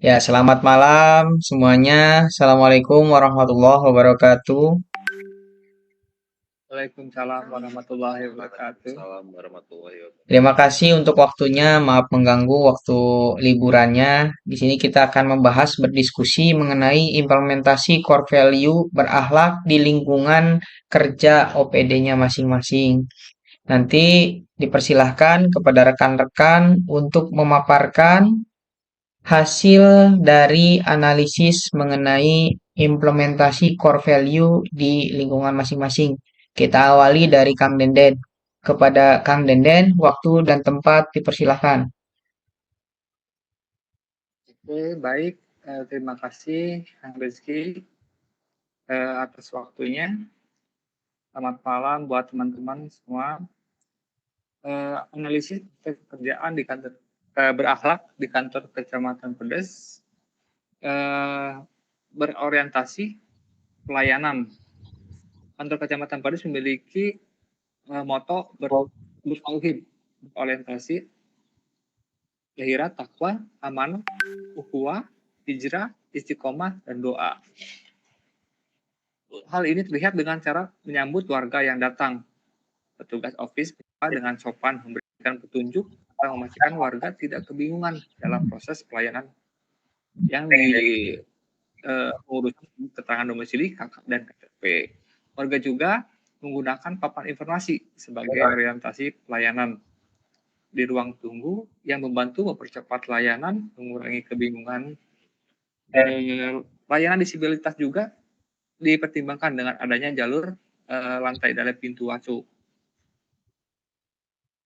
Ya, selamat malam semuanya. Assalamualaikum warahmatullahi wabarakatuh. Waalaikumsalam warahmatullahi wabarakatuh. Waalaikumsalam warahmatullahi wabarakatuh. Terima kasih untuk waktunya. Maaf mengganggu waktu liburannya. Di sini kita akan membahas berdiskusi mengenai implementasi core value berakhlak di lingkungan kerja OPD-nya masing-masing. Nanti dipersilahkan kepada rekan-rekan untuk memaparkan hasil dari analisis mengenai implementasi core value di lingkungan masing-masing. Kita awali dari Kang Denden. Kepada Kang Denden, waktu dan tempat dipersilahkan. Oke, baik. Terima kasih, Kang Rizky, atas waktunya. Selamat malam buat teman-teman semua. Analisis pekerjaan di kantor berakhlak di kantor Kecamatan Pedes berorientasi pelayanan. Kantor Kecamatan Pedes memiliki moto bertauhid, berorientasi gairah, takwa, amanah, ukhuwah, hijrah, istiqomah, dan doa. Hal ini terlihat dengan cara menyambut warga yang datang. Petugas office dengan sopan memberikan petunjuk dan memastikan warga tidak kebingungan dalam proses pelayanan yang mengurus keterangan domisili, KK, dan KTP. Warga juga menggunakan papan informasi sebagai orientasi pelayanan di ruang tunggu yang membantu mempercepat layanan, mengurangi kebingungan. Layanan disabilitas juga dipertimbangkan dengan adanya jalur lantai dalam pintu masuk.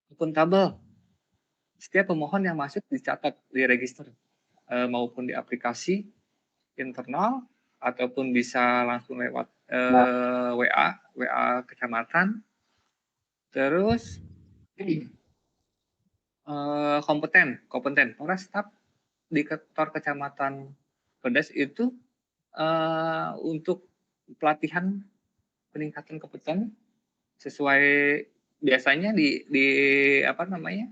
Akuntabel. Setiap pemohon yang masuk dicatat di register maupun di aplikasi internal ataupun bisa langsung lewat WA kecamatan. Terus kompeten para staf di kantor kecamatan Pedes itu untuk pelatihan peningkatan kompetensi sesuai biasanya di apa namanya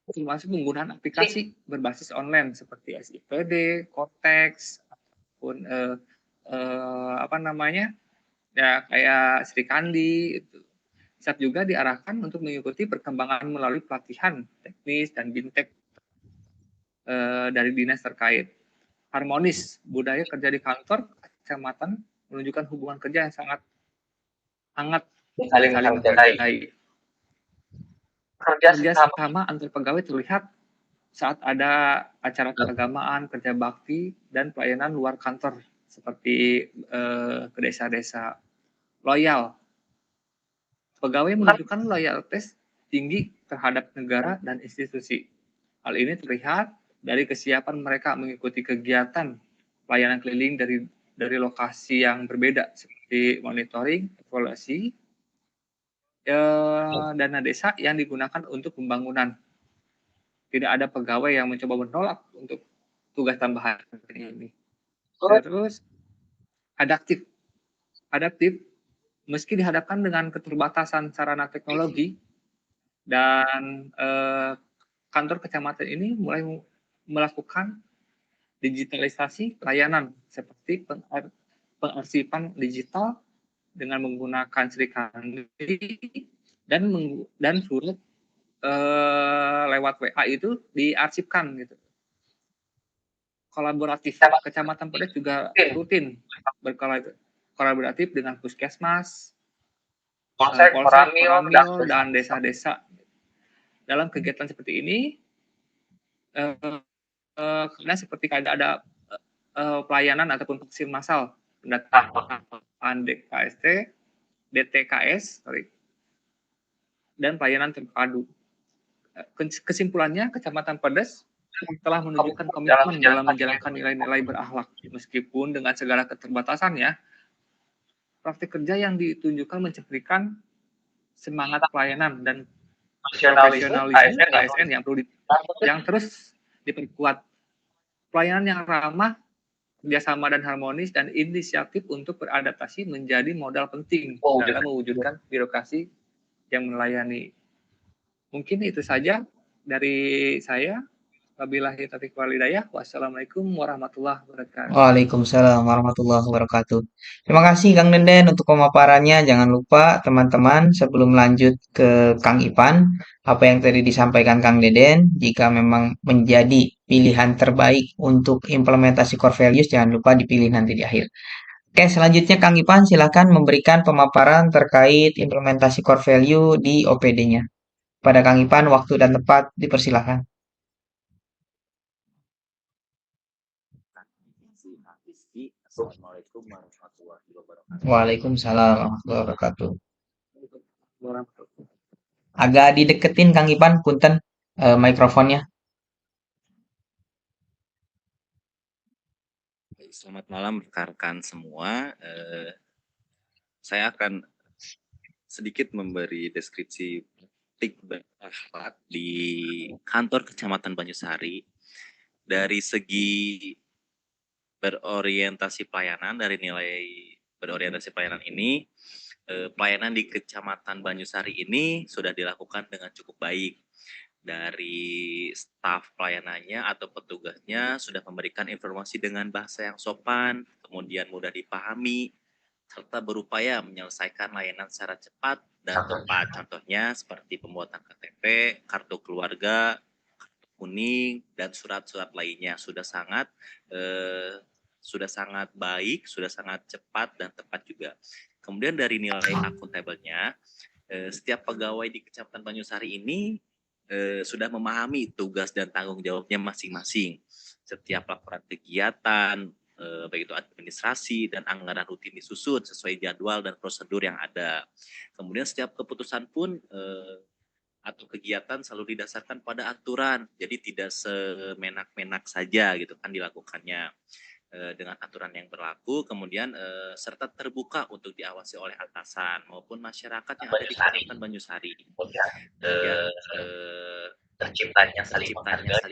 termasuk penggunaan aplikasi berbasis online seperti SIPD, Cortex, ataupun apa namanya ya kayak Sri Kandi itu. Saat juga diarahkan untuk mengikuti perkembangan melalui pelatihan teknis dan bintek dari dinas terkait. Harmonis budaya kerja di kantor kecamatan menunjukkan hubungan kerja yang sangat hangat dan saling menghargai. Kerja sama antar pegawai terlihat saat ada acara keagamaan, kerja bakti, dan pelayanan luar kantor seperti ke desa-desa. Loyal. Pegawai menunjukkan loyalitas tinggi terhadap negara dan institusi. Hal ini terlihat dari kesiapan mereka mengikuti kegiatan pelayanan keliling dari lokasi yang berbeda seperti monitoring, evaluasi, dana desa yang digunakan untuk pembangunan. Tidak ada pegawai yang mencoba menolak untuk tugas tambahan seperti ini. Terus adaptif, meski dihadapkan dengan keterbatasan sarana teknologi dan kantor kecamatan ini mulai melakukan digitalisasi layanan seperti pengarsipan digital dengan menggunakan Sri Kandi dan surat lewat WA itu diarsipkan gitu. Kolaboratif, Kecamatan Pedes juga rutin berkolaboratif dengan puskesmas, polsek, koramil, dan desa-desa. Dalam kegiatan seperti ini, karena seperti ada pelayanan ataupun vaksin massal, pendataan DTKS, dan pelayanan terpadu. Kesimpulannya, Kecamatan Pedes telah menunjukkan komitmen dalam menjalankan nilai-nilai berakhlak, meskipun dengan segala keterbatasannya, praktik kerja yang ditunjukkan mencerminkan semangat pelayanan dan profesionalisme ASN yang terus diperkuat. Pelayanan yang ramah, kerjasama dan harmonis, dan inisiatif untuk beradaptasi menjadi modal penting dalam mewujudkan birokrasi yang melayani. Mungkin itu saja Dari saya, wabillahi taufiq wal hidayah. Wassalamualaikum warahmatullahi wabarakatuh. Waalaikumsalam warahmatullahi wabarakatuh. Terima kasih Kang Denden untuk pemaparannya. Jangan lupa teman-teman sebelum lanjut ke Kang Ipan, apa yang tadi disampaikan Kang Deden, jika memang menjadi pilihan terbaik untuk implementasi core values, jangan lupa dipilih nanti di akhir. Oke, selanjutnya Kang Ipan silakan memberikan pemaparan terkait implementasi core value di OPD-nya. Pada Kang Ipan, waktu dan tempat dipersilakan. Assalamualaikum warahmatullahi wabarakatuh. Waalaikumsalam warahmatullahi wabarakatuh. Warahmatullahi Agak dideketin Kang Ipan, punten mikrofonnya. Selamat malam rekan-rekan semua. Saya akan sedikit memberi deskripsi praktik berakhlak di kantor Kecamatan Banyusari dari segi berorientasi pelayanan. Dari nilai berorientasi pelayanan ini, pelayanan di Kecamatan Banyusari ini sudah dilakukan dengan cukup baik. Dari staf pelayanannya atau petugasnya sudah memberikan informasi dengan bahasa yang sopan, kemudian mudah dipahami, serta berupaya menyelesaikan layanan secara cepat dan tepat. Contohnya seperti pembuatan KTP, kartu keluarga, kartu kuning, dan surat-surat lainnya sudah sangat baik, sudah sangat cepat dan tepat juga. Kemudian dari nilai akuntabelnya, setiap pegawai di Kecamatan Banyusari ini sudah memahami tugas dan tanggung jawabnya masing-masing. Setiap laporan kegiatan, baik itu administrasi dan anggaran rutin disusun sesuai jadwal dan prosedur yang ada. Kemudian setiap keputusan pun atau kegiatan selalu didasarkan pada aturan, jadi tidak semenak-menak saja gitu kan dilakukannya. Dengan aturan yang berlaku, kemudian serta terbuka untuk diawasi oleh atasan maupun masyarakat yang ada di Kecamatan Banyusari. Kemudian terciptanya saling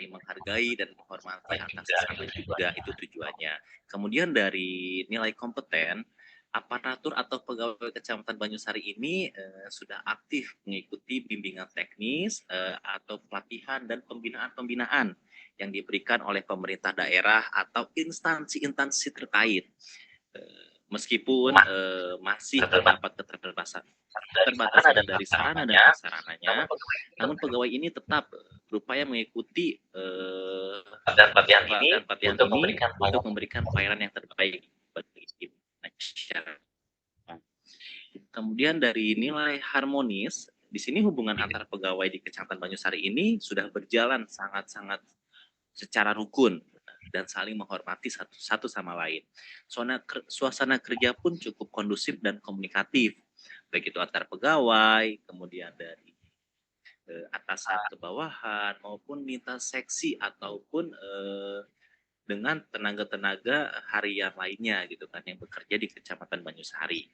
menghargai dan menghormati atas sesama juga, itu tujuannya. Kemudian dari nilai kompeten, aparatur atau pegawai Kecamatan Banyusari ini sudah aktif mengikuti bimbingan teknis atau pelatihan dan pembinaan yang diberikan oleh pemerintah daerah atau instansi-instansi terkait. Meskipun masih terdapat keterbatasan dari sarana dan prasarananya, namun pegawai ini tetap berupaya mengikuti pelatihan ini untuk memberikan pelayanan yang terbaik bagi masyarakat. Kemudian dari nilai harmonis, di sini hubungan antara pegawai di Kecamatan Banyusari ini sudah berjalan sangat-sangat secara rukun dan saling menghormati satu sama lain. Suasana kerja pun cukup kondusif dan komunikatif, baik itu antar pegawai, kemudian dari atasan ke bawahan, maupun lintas seksi ataupun dengan tenaga-tenaga harian lainnya gitu kan yang bekerja di Kecamatan Banyusari,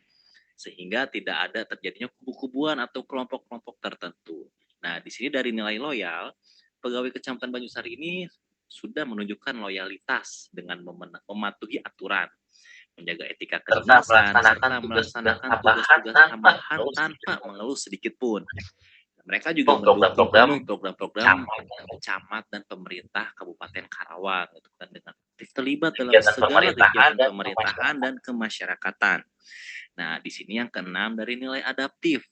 sehingga tidak ada terjadinya kubu-kubuan atau kelompok-kelompok tertentu. Nah, di sini dari nilai loyal, pegawai Kecamatan Banyusari ini sudah menunjukkan loyalitas dengan mematuhi aturan, menjaga etika kedinasan, serta melaksanakan tugas-tugas tambahan tanpa mengeluh sedikit pun. Mereka juga mendukung penuh program-program camat dan pemerintah Kabupaten Karawang gitu kan, dengan aktif terlibat dalam segala kegiatan pemerintahan dan kemasyarakatan. Nah, di sini yang keenam dari nilai adaptif.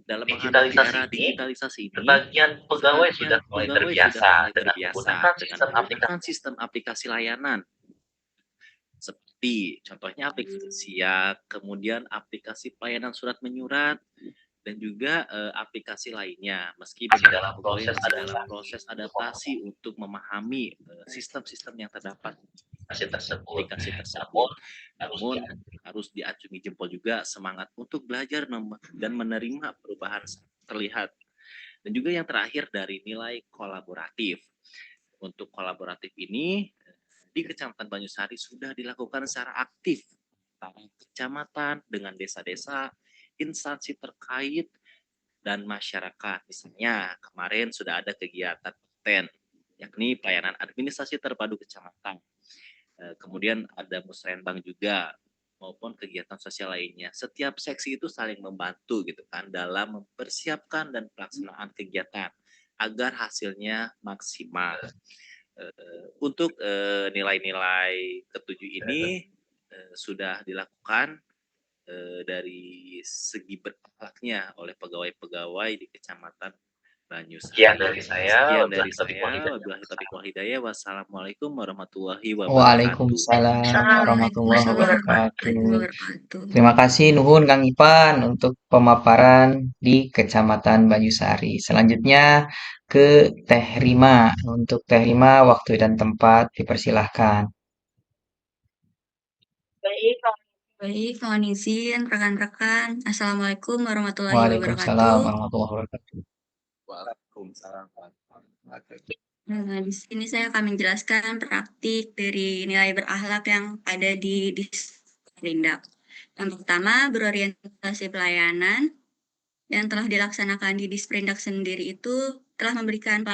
Dalam menghadapi era digitalisasi ini, sebagian pegawai sudah mulai terbiasa dengan menggunakan sistem aplikasi layanan. Seperti contohnya aplikasi kemudian aplikasi pelayanan surat menyurat, dan juga aplikasi lainnya. Meski dalam proses adaptasi untuk memahami sistem-sistem yang terdapat aplikasi tersebut, namun harus diacungi jempol juga semangat untuk belajar dan menerima perubahan terlihat. Dan juga yang terakhir dari nilai kolaboratif. Untuk kolaboratif ini di Kecamatan Banyusari sudah dilakukan secara aktif antara kecamatan dengan desa-desa, instansi terkait, dan masyarakat. Misalnya kemarin sudah ada kegiatan PTEN, yakni pelayanan administrasi terpadu kecamatan. Kemudian ada musrenbang juga maupun kegiatan sosial lainnya. Setiap seksi itu saling membantu gitu kan dalam mempersiapkan dan pelaksanaan kegiatan. agar hasilnya maksimal. Untuk nilai-nilai ketujuh ini sudah dilakukan dari segi berakhlaknya oleh pegawai-pegawai di Kecamatan Banyusari. Sekian dari saya. Sekian dari Wabillahi taufiq wal saya. hidayah. Wabillahi taufiq wal hidayah. Wassalamualaikum warahmatullahi wabarakatuh. Waalaikumsalam warahmatullahi Waalaikumsalam wabarakatuh. warahmatullahi wabarakatuh. Terima kasih Nuhun Kang Ipan untuk pemaparan di Kecamatan Banyusari. Selanjutnya ke Teh Rima. Untuk Teh Rima, waktu dan tempat dipersilahkan. Baik, baik, mohon izin rekan-rekan. Assalamualaikum warahmatullahi Waalaikumsalam wabarakatuh. warahmatullahi wabarakatuh. Waalaikumsalam warahmatullahi wabarakatuh. Nah, di sini saya akan menjelaskan praktik dari nilai berakhlak yang ada di Disperindak. Yang pertama, berorientasi pelayanan yang telah dilaksanakan di Disperindak sendiri itu telah memberikan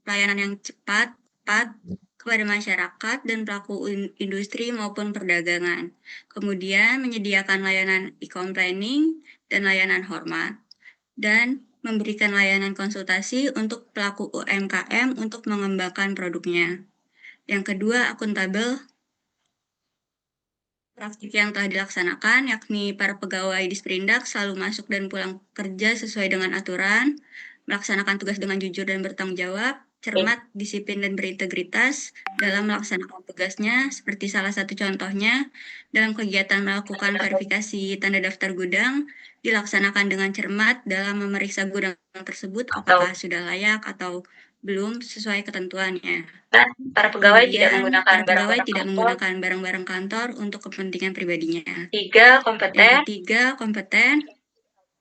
pelayanan yang cepat, tepat kepada masyarakat dan pelaku industri maupun perdagangan. Kemudian menyediakan layanan e-complaining dan layanan hormat. Dan memberikan layanan konsultasi untuk pelaku UMKM untuk mengembangkan produknya. Yang kedua, akuntabel. Praktik yang telah dilaksanakan, yakni para pegawai Disperindak selalu masuk dan pulang kerja sesuai dengan aturan, melaksanakan tugas dengan jujur dan bertanggung jawab, cermat, disiplin, dan berintegritas dalam melaksanakan tugasnya, seperti salah satu contohnya, dalam kegiatan melakukan verifikasi tanda daftar gudang, dilaksanakan dengan cermat dalam memeriksa gudang tersebut apakah sudah layak atau belum sesuai ketentuannya. Para pegawai tidak Kemudian, menggunakan para pegawai barang-barang tidak kantor. menggunakan barang-barang kantor untuk kepentingan pribadinya. 3. Yang Kompeten. ketiga, kompeten.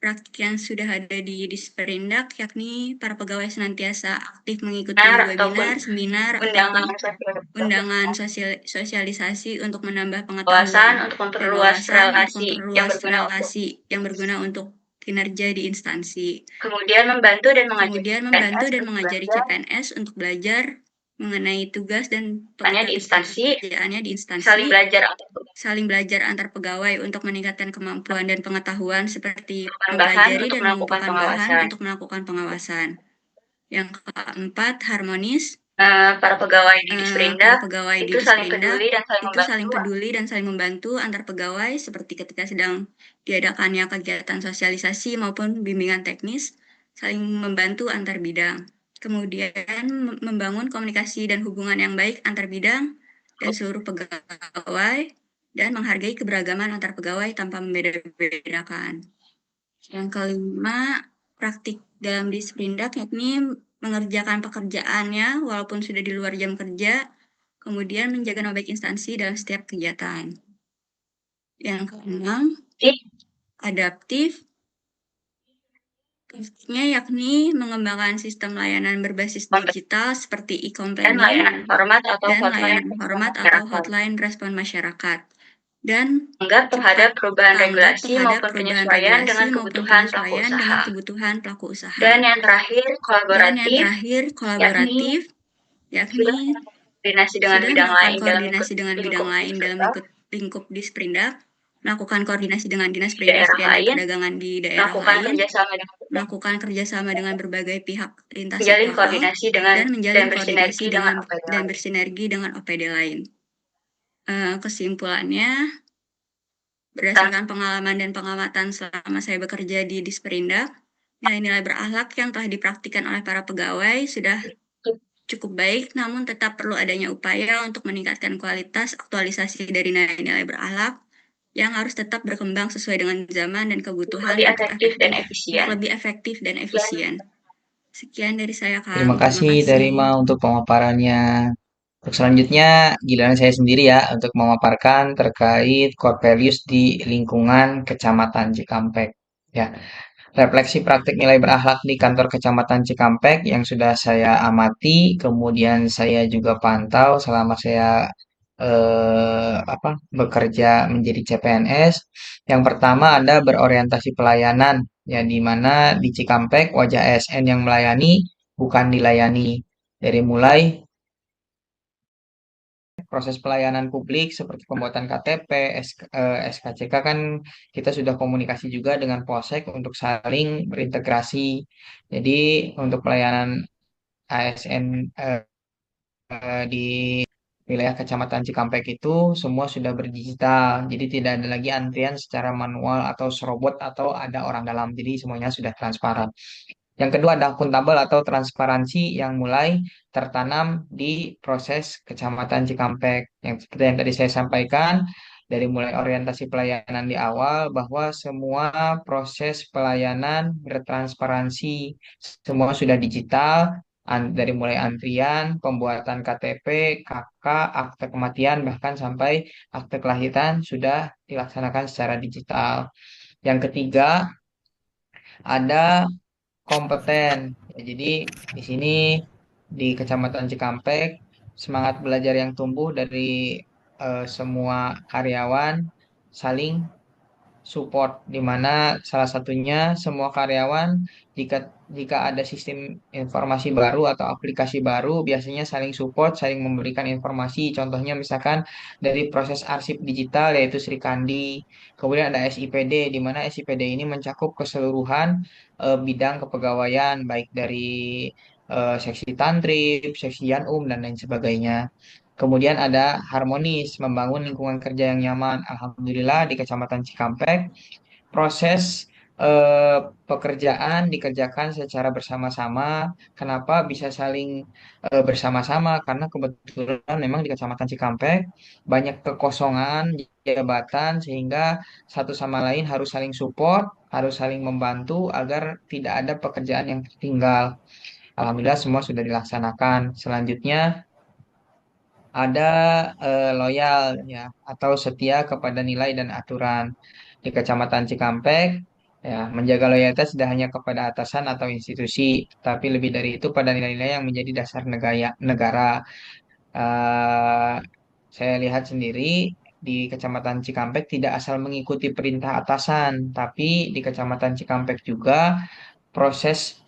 Praktik yang sudah ada di Disperindak, yakni para pegawai senantiasa aktif mengikuti webinar, seminar, Undangan ataupun undangan sosialisasi untuk menambah wawasan pengetahuan untuk dan memperluas wawasan untuk relasi yang memperluas berguna untuk relasi yang berguna untuk kinerja di instansi. kemudian membantu dan mengajari CPNS untuk belajar mengenai tugas dan di instansi, pekerjaannya di instansi, saling belajar antar pegawai untuk meningkatkan kemampuan dan pengetahuan seperti bahan mempelajari untuk dan melakukan mengumpulkan pengawasan. bahan untuk melakukan pengawasan. Yang keempat, harmonis. Para pegawai di Para Disperindak pegawai di itu saling Disperindak peduli dan saling membantu. dan saling membantu antar pegawai seperti ketika sedang diadakannya kegiatan sosialisasi maupun bimbingan teknis, saling membantu antar bidang. Kemudian membangun komunikasi dan hubungan yang baik antar bidang dan seluruh pegawai dan menghargai keberagaman antar pegawai tanpa membeda-bedakan. Yang kelima, praktik dalam Disperindak yakni mengerjakan pekerjaannya walaupun sudah di luar jam kerja, kemudian menjaga nama baik instansi dalam setiap kegiatan. Yang keenam, adaptif. Praktiknya yakni mengembangkan sistem layanan berbasis digital seperti Dan e-complaining layanan hormat atau hotline respon masyarakat. Dan tanggap terhadap perubahan tanggap regulasi terhadap maupun perubahan penyesuaian regulasi dengan maupun kebutuhan pelaku penyesuaian usaha. dengan kebutuhan pelaku usaha. Dan yang terakhir, Dan yang kolaboratif, terakhir, kolaboratif, yakni koordinasi dengan sudah bidang melakukan lain dalam koordinasi dengan bidang lain dalam lingkup Disperindak, melakukan koordinasi dengan dinas daerah perindustrian dan lain, perdagangan di daerah melakukan lain, kerjasama kerjasama dengan berbagai pihak lintas menjalin sektoral, koordinasi dengan dan menjalin bersinergi dengan OPD dan bersinergi dengan OPD lain. Kesimpulannya, berdasarkan pengalaman dan pengamatan selama saya bekerja di Disperindak, nilai-nilai berakhlak yang telah dipraktikkan oleh para pegawai sudah cukup baik, namun tetap perlu adanya upaya untuk meningkatkan kualitas aktualisasi dari nilai-nilai berakhlak yang harus tetap berkembang sesuai dengan zaman dan kebutuhan lebih untuk lebih efektif dan efisien. Sekian dari saya, Kang. Terima kasih dari Ma untuk pemaparannya. Untuk selanjutnya, giliran saya sendiri ya untuk memaparkan terkait core values di lingkungan Kecamatan Cikampek. Ya, refleksi praktik nilai berakhlak di kantor Kecamatan Cikampek yang sudah saya amati, kemudian saya juga pantau selama saya bekerja menjadi CPNS. Yang pertama ada berorientasi pelayanan, ya di mana di Cikampek wajah ASN yang melayani bukan dilayani. Dari mulai proses pelayanan publik seperti pembuatan KTP, SKCK kan kita sudah komunikasi juga dengan Polsek untuk saling berintegrasi. Jadi untuk pelayanan ASN di wilayah Kecamatan Cikampek itu semua sudah berdigital. Jadi tidak ada lagi antrian secara manual atau serobot atau ada orang dalam. Jadi semuanya sudah transparan. Yang kedua ada akuntabel atau transparansi yang mulai tertanam di proses Kecamatan Cikampek. Yang seperti yang tadi saya sampaikan, dari mulai orientasi pelayanan di awal bahwa semua proses pelayanan bertransparansi, semua sudah digital, dari mulai antrian, pembuatan KTP, KK, akte kematian, bahkan sampai akte kelahiran sudah dilaksanakan secara digital. Yang ketiga, ada kompeten. Ya, jadi di sini di Kecamatan Cikampek semangat belajar yang tumbuh dari semua karyawan saling support di mana salah satunya semua karyawan jika jika ada sistem informasi baru atau aplikasi baru biasanya saling support, saling memberikan informasi. Contohnya misalkan dari proses arsip digital yaitu Sri Kandi. Kemudian ada SIPD di mana SIPD ini mencakup keseluruhan bidang kepegawaian baik dari seksi tantrip, seksi yanum dan lain sebagainya. Kemudian ada harmonis, membangun lingkungan kerja yang nyaman. Alhamdulillah di Kecamatan Cikampek, proses pekerjaan dikerjakan secara bersama-sama. Kenapa bisa saling bersama-sama? Karena kebetulan memang di Kecamatan Cikampek banyak kekosongan jabatan sehingga satu sama lain harus saling support, harus saling membantu agar tidak ada pekerjaan yang tertinggal. Alhamdulillah semua sudah dilaksanakan. Selanjutnya ada loyal ya atau setia kepada nilai dan aturan di Kecamatan Cikampek ya menjaga loyalitas tidak hanya kepada atasan atau institusi tapi lebih dari itu pada nilai-nilai yang menjadi dasar negara. Eh, saya lihat sendiri di Kecamatan Cikampek tidak asal mengikuti perintah atasan tapi di Kecamatan Cikampek juga proses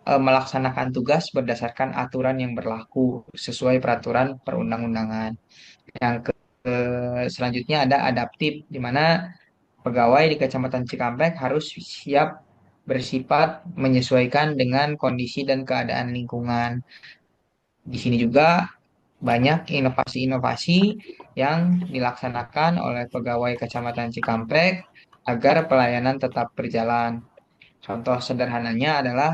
melaksanakan tugas berdasarkan aturan yang berlaku sesuai peraturan perundang-undangan. Yang selanjutnya ada adaptif, di mana pegawai di Kecamatan Cikampek harus siap bersifat menyesuaikan dengan kondisi dan keadaan lingkungan. Di sini juga banyak inovasi-inovasi yang dilaksanakan oleh pegawai Kecamatan Cikampek agar pelayanan tetap berjalan. Contoh sederhananya adalah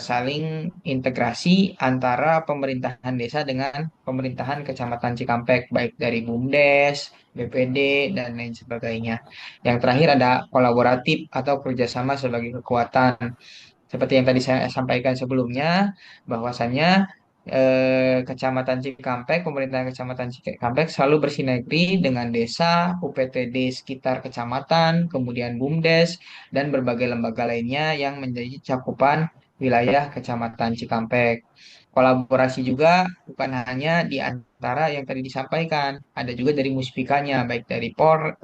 saling integrasi antara pemerintahan desa dengan pemerintahan Kecamatan Cikampek, baik dari BUMDes, BPD, dan lain sebagainya. Yang terakhir ada kolaboratif atau kerjasama sebagai kekuatan. Seperti yang tadi saya sampaikan sebelumnya, bahwasannya Kecamatan Cikampek, pemerintahan Kecamatan Cikampek selalu bersinergi dengan desa, UPTD sekitar kecamatan, kemudian BUMDes, dan berbagai lembaga lainnya yang menjadi cakupan wilayah Kecamatan Cikampek. Kolaborasi juga bukan hanya di antara yang tadi disampaikan, ada juga dari muspikanya, baik dari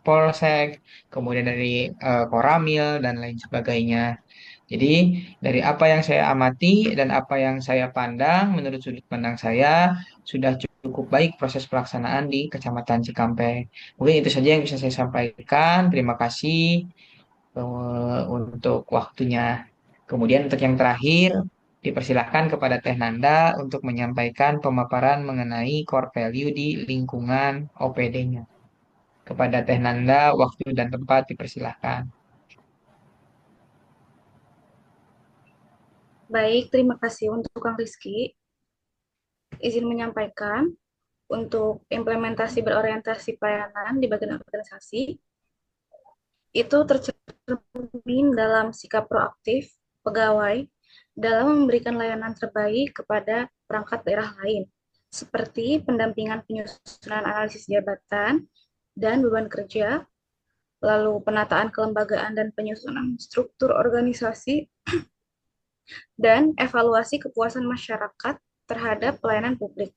Polsek, kemudian dari Koramil, dan lain sebagainya. Jadi dari apa yang saya amati dan apa yang saya pandang, menurut sudut pandang saya sudah cukup baik proses pelaksanaan di Kecamatan Cikampek. Mungkin itu saja yang bisa saya sampaikan. Terima kasih untuk waktunya. Kemudian untuk yang terakhir, dipersilahkan kepada Teh Nanda untuk menyampaikan pemaparan mengenai core value di lingkungan OPD-nya. Kepada Teh Nanda, waktu dan tempat dipersilahkan. Baik, terima kasih untuk Kang Rizky. Izin menyampaikan untuk implementasi berorientasi pelayanan di bagian organisasi itu tercermin dalam sikap proaktif pegawai dalam memberikan layanan terbaik kepada perangkat daerah lain, seperti pendampingan penyusunan analisis jabatan dan beban kerja, lalu penataan kelembagaan dan penyusunan struktur organisasi, dan evaluasi kepuasan masyarakat terhadap pelayanan publik.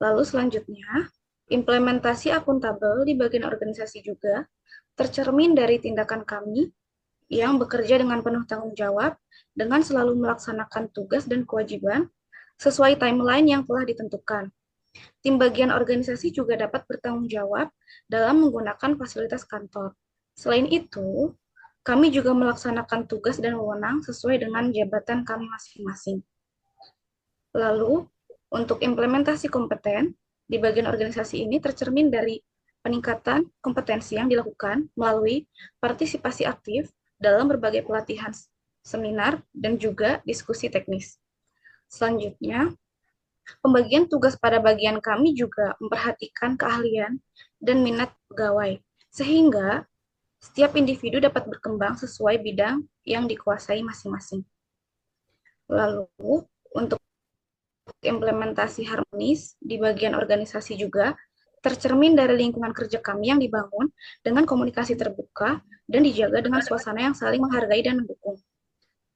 Lalu selanjutnya, implementasi akuntabel di bagian organisasi juga tercermin dari tindakan kami yang bekerja dengan penuh tanggung jawab dengan selalu melaksanakan tugas dan kewajiban sesuai timeline yang telah ditentukan. Tim bagian organisasi juga dapat bertanggung jawab dalam menggunakan fasilitas kantor. Selain itu, kami juga melaksanakan tugas dan wewenang sesuai dengan jabatan kami masing-masing. Lalu, untuk implementasi kompeten di bagian organisasi ini tercermin dari peningkatan kompetensi yang dilakukan melalui partisipasi aktif dalam berbagai pelatihan seminar dan juga diskusi teknis. Selanjutnya, pembagian tugas pada bagian kami juga memperhatikan keahlian dan minat pegawai, sehingga setiap individu dapat berkembang sesuai bidang yang dikuasai masing-masing. Lalu, untuk implementasi harmonis di bagian organisasi juga tercermin dari lingkungan kerja kami yang dibangun dengan komunikasi terbuka dan dijaga dengan suasana yang saling menghargai dan mendukung.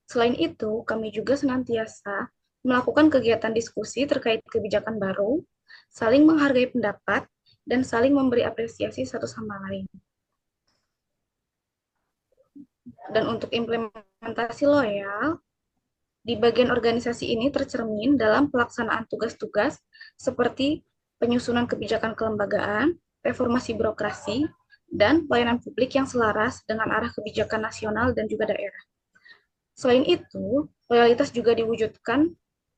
Selain itu, kami juga senantiasa melakukan kegiatan diskusi terkait kebijakan baru, saling menghargai pendapat, dan saling memberi apresiasi satu sama lain. Dan untuk implementasi loyal, di bagian organisasi ini tercermin dalam pelaksanaan tugas-tugas seperti penyusunan kebijakan kelembagaan, reformasi birokrasi, dan pelayanan publik yang selaras dengan arah kebijakan nasional dan juga daerah. Selain itu, loyalitas juga diwujudkan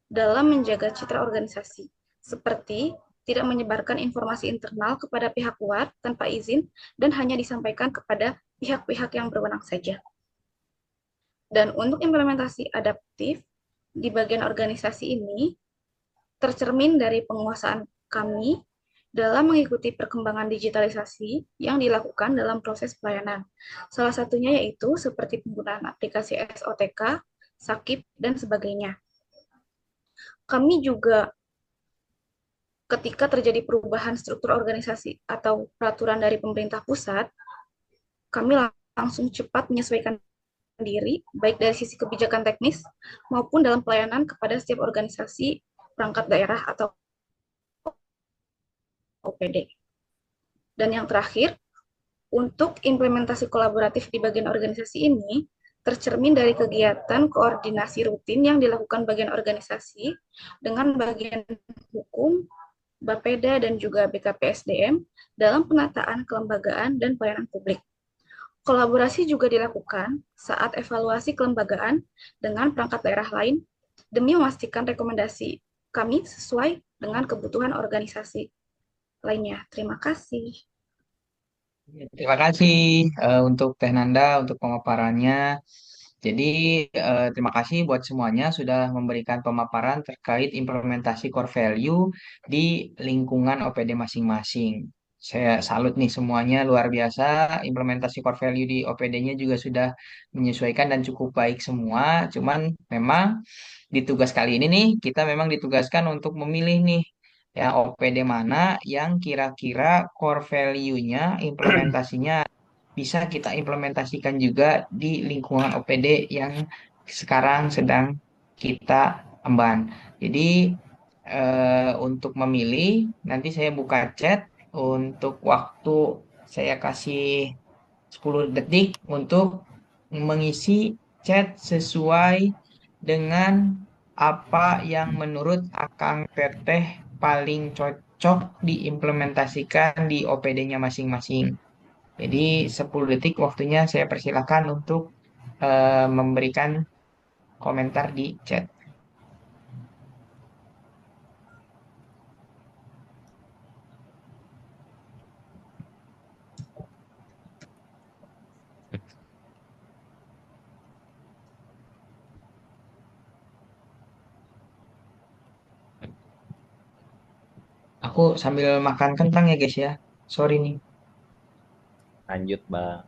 dalam menjaga citra organisasi, seperti tidak menyebarkan informasi internal kepada pihak luar tanpa izin dan hanya disampaikan kepada pihak-pihak yang berwenang saja. Dan untuk implementasi adaptif di bagian organisasi ini tercermin dari penguasaan kami dalam mengikuti perkembangan digitalisasi yang dilakukan dalam proses pelayanan. Salah satunya yaitu seperti penggunaan aplikasi SOTK, Sakip, dan sebagainya. Kami juga ketika terjadi perubahan struktur organisasi atau peraturan dari pemerintah pusat, kami langsung cepat menyesuaikan diri, baik dari sisi kebijakan teknis maupun dalam pelayanan kepada setiap organisasi perangkat daerah atau OPD. Dan yang terakhir, untuk implementasi kolaboratif di bagian organisasi ini, tercermin dari kegiatan koordinasi rutin yang dilakukan bagian organisasi dengan bagian hukum, Bapeda, dan juga BKPSDM dalam penataan kelembagaan dan pelayanan publik. Kolaborasi juga dilakukan saat evaluasi kelembagaan dengan perangkat daerah lain demi memastikan rekomendasi kami sesuai dengan kebutuhan organisasi lainnya. Terima kasih. Terima kasih untuk Teh Nanda untuk pemaparannya. Jadi terima kasih buat semuanya sudah memberikan pemaparan terkait implementasi core value di lingkungan OPD masing-masing. Saya salut nih semuanya luar biasa. Implementasi core value di OPD-nya juga sudah menyesuaikan dan cukup baik semua. Cuman memang di tugas kali ini nih kita memang ditugaskan untuk memilih nih ya OPD mana yang kira-kira core value-nya implementasinya bisa kita implementasikan juga di lingkungan OPD yang sekarang sedang kita emban. Jadi untuk memilih nanti saya buka chat untuk waktu saya kasih 10 detik untuk mengisi chat sesuai dengan apa yang menurut Akang Teteh paling cocok diimplementasikan di OPD-nya masing-masing. Jadi 10 detik waktunya saya persilahkan untuk memberikan komentar di chat. Aku sambil makan kentang ya guys ya. Sorry nih. Lanjut, Bang.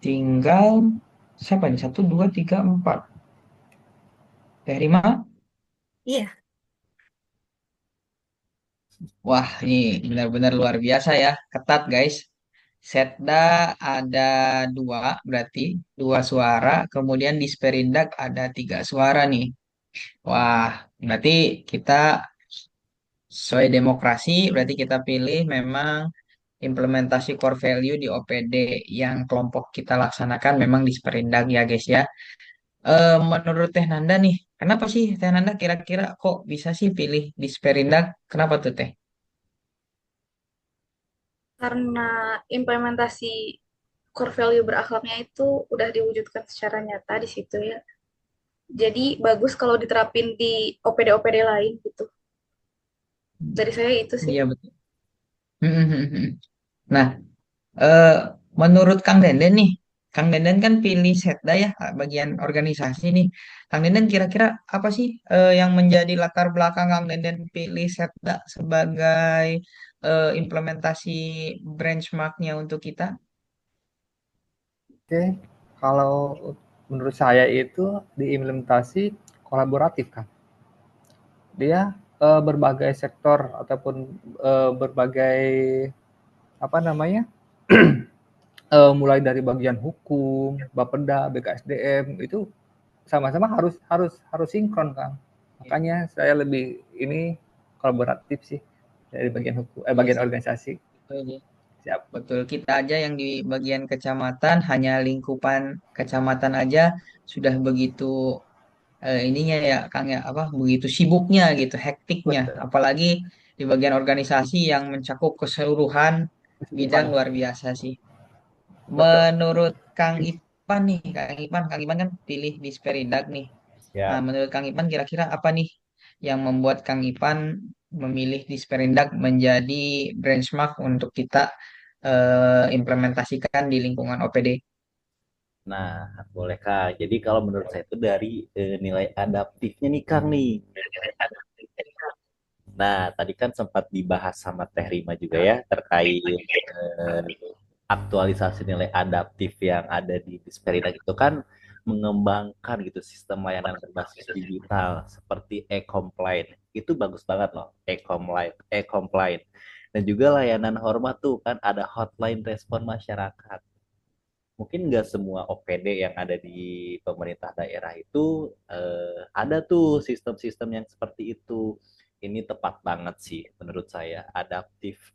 Tinggal siapa nih? Satu, dua, tiga, empat. Teh Rima? Iya. Wah, ini benar-benar luar biasa ya. Ketat guys. Setda ada dua, berarti dua suara. Kemudian di Sperindak ada tiga suara nih. Wah, berarti kita sesuai demokrasi, berarti kita pilih memang implementasi core value di OPD yang kelompok kita laksanakan memang di Sperindak ya guys ya. Menurut Teh Nanda nih, kenapa sih Teh Nanda kira-kira kok bisa sih pilih di Sperindak? Kenapa tuh Teh? Karena implementasi core value berakhlaknya itu udah diwujudkan secara nyata di situ ya. Jadi bagus kalau diterapin di OPD-OPD lain gitu. Dari saya itu sih. Iya betul. Nah, eh, menurut Kang Denden nih, Kang Denden kan pilih Setda ya, bagian organisasi nih. Kang Denden kira-kira apa sih yang menjadi latar belakang Kang Denden pilih Setda sebagai implementasi benchmarknya untuk kita? Oke, kalau menurut saya itu diimplementasi kolaboratif kan. Dia berbagai sektor ataupun berbagai apa namanya mulai dari bagian hukum, Bapeda, BKSDM itu sama-sama harus sinkron kan. Makanya saya lebih ini kolaboratif sih dari bagian hukum, Iya bagian sih, organisasi. betul ya. Siap. Betul, kita aja yang di bagian kecamatan, hanya lingkupan kecamatan aja sudah begitu ininya ya Kang ya, apa begitu sibuknya gitu, hektiknya. Betul. Apalagi di bagian organisasi yang mencakup keseluruhan bidang Keseluruhan. luar biasa sih. Betul. Menurut Kang Ipan nih, Kang Ipan kan pilih di Sperindak nih. Nah, Siap. menurut Kang Ipan kira-kira apa nih yang membuat Kang Ipan memilih di Sperindak menjadi benchmark untuk kita implementasikan di lingkungan OPD? Nah, boleh Kak. Jadi kalau menurut saya itu dari nilai adaptifnya nih Kang nih. Nah, tadi kan sempat dibahas sama Teh Rima juga ya terkait aktualisasi nilai adaptif yang ada di Disperindak itu kan mengembangkan gitu sistem layanan berbasis digital seperti e-compliant. Itu bagus banget loh, e-compliant. Dan juga layanan hormat tuh kan ada hotline respon masyarakat. Mungkin nggak semua OPD yang ada di pemerintah daerah itu ada tuh sistem-sistem yang seperti itu. Ini tepat banget sih menurut saya.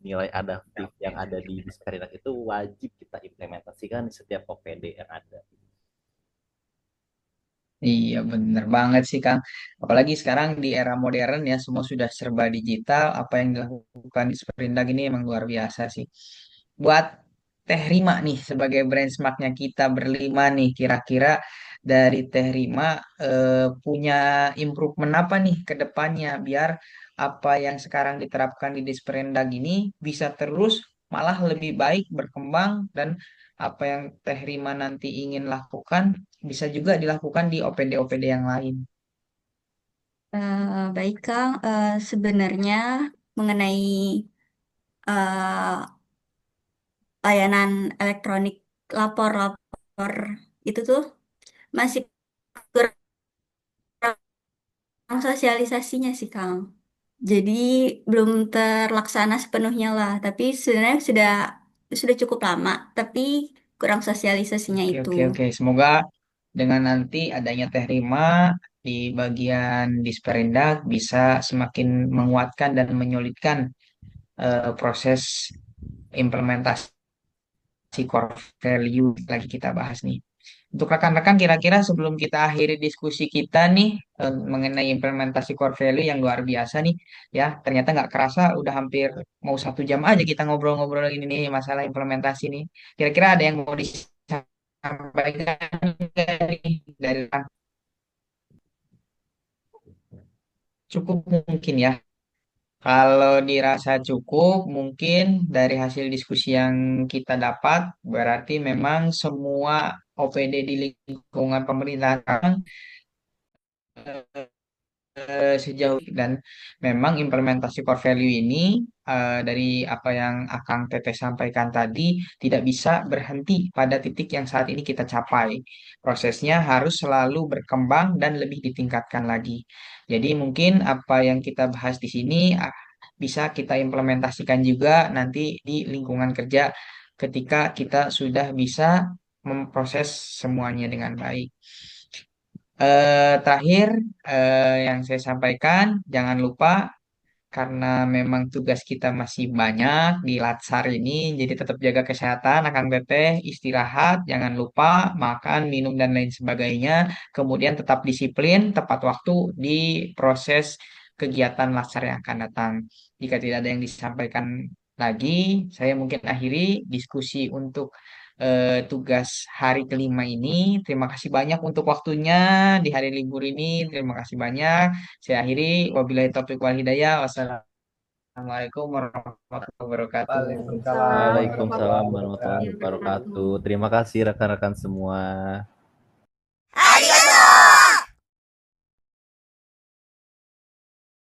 Nilai adaptif yang ada di Disperindak itu wajib kita implementasikan di setiap OPD yang ada. Iya bener banget sih Kang. Apalagi sekarang di era modern ya semua sudah serba digital. Apa yang dilakukan di Sperindak ini emang luar biasa sih. Buat Teh Rima nih sebagai benchmarknya kita berlima nih. Kira-kira dari Teh Rima punya improvement apa nih ke depannya biar apa yang sekarang diterapkan di Disperindak ini bisa terus malah lebih baik berkembang dan apa yang Teh Rima nanti ingin lakukan bisa juga dilakukan di OPD-OPD yang lain. Baik Kang, sebenarnya mengenai eh, layanan elektronik lapor-lapor itu tuh masih kurang sosialisasinya sih Kang. Jadi belum terlaksana sepenuhnya lah, tapi sebenarnya sudah cukup lama, tapi kurang sosialisasinya Oke, itu. oke, oke. Semoga dengan nanti adanya Teh Rima di bagian Disperindak bisa semakin menguatkan dan menyulitkan proses implementasi core value lagi kita bahas nih. Untuk rekan-rekan kira-kira sebelum kita akhiri diskusi kita nih mengenai implementasi core value yang luar biasa nih ya ternyata nggak kerasa udah hampir mau 1 jam aja kita ngobrol-ngobrol ini nih masalah implementasi nih. Kira-kira ada yang mau disampaikan nggak nih dari rekan? Cukup mungkin ya. Kalau dirasa cukup, mungkin dari hasil diskusi yang kita dapat, berarti memang semua OPD di lingkungan pemerintahan sejauh dan memang implementasi core value ini dari apa yang Akang Teteh sampaikan tadi tidak bisa berhenti pada titik yang saat ini kita capai. Prosesnya harus selalu berkembang dan lebih ditingkatkan lagi. Jadi mungkin apa yang kita bahas di sini bisa kita implementasikan juga nanti di lingkungan kerja ketika kita sudah bisa memproses semuanya dengan baik. Terakhir, yang saya sampaikan, jangan lupa karena memang tugas kita masih banyak di Latsar ini, jadi tetap jaga kesehatan, akan teteh, istirahat, jangan lupa makan, minum, dan lain sebagainya. Kemudian tetap disiplin, tepat waktu di proses kegiatan Latsar yang akan datang. Jika tidak ada yang disampaikan lagi, saya mungkin akhiri diskusi untuk tugas hari kelima ini. Terima kasih banyak untuk waktunya di hari libur ini. Terima kasih banyak. Saya akhiri. Wabillahi taufiq wal hidayah. Wassalamualaikum warahmatullahi wabarakatuh. Waalaikumsalam Salam. Waalaikumsalam warahmatullahi warahmatullahi wabarakatuh. wabarakatuh. Terima kasih rekan-rekan semua.